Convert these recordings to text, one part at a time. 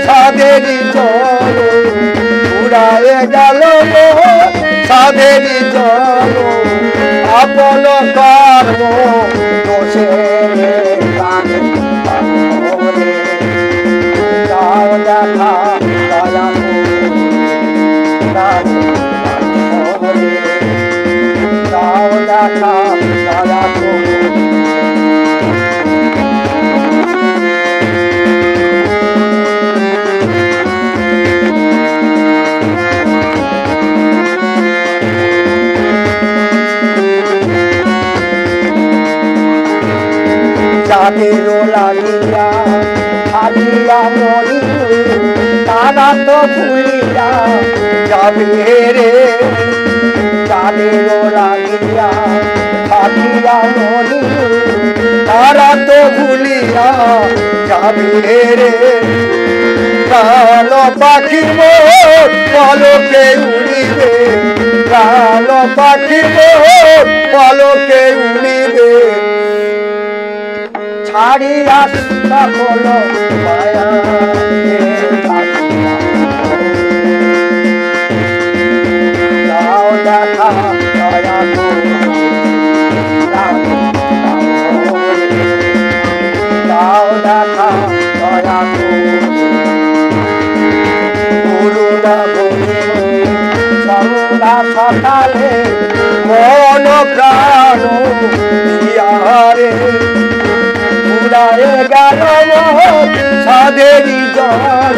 সাধেরি জল উড়ায়ে গেল সাধেরি জল আপন কর্ম দোষে দাও দেখা দয়া দাও দেখা দয়া যাদেরও লাগিয়া হারিয়া মরি তারা তো ভুলিয়া যাবে রে যাদেরও লাগিয়া হারিয়া মরি তারা তো ভুলিয়া যাবে রে প্রাণ পাখি মোর পলকে উড়িবে প্রাণ পাখি মোর পলকে উড়িবে ছাড়িয়া সকল মায়া দাও দেখা দয়া দাও দেখা দয়া করুণা বলে সন্ধ্যা সকালে মন প্রাণ দিয়ারে উড়ায়ে গেল সাধেরি জল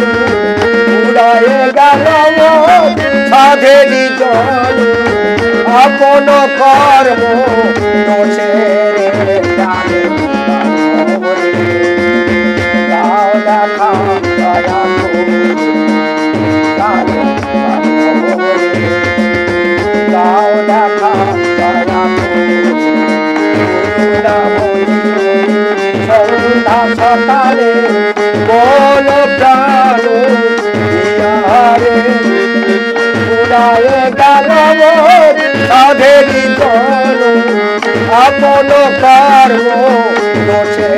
উড়ায়ে গেল সাধেরি জল আপন কর্ম দোষে দাও দেখা দয়া দাও দেখা দয়া সন্ধ্যা সকালে বল প্রাণ দিয়ারে উড়ায়ে গেল সাধেরি জল আপন কর্ম দোষে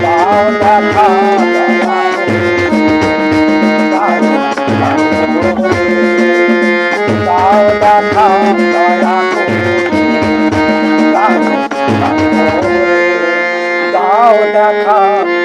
দাও দেখা দাও দেখা দয়া দাও দেখা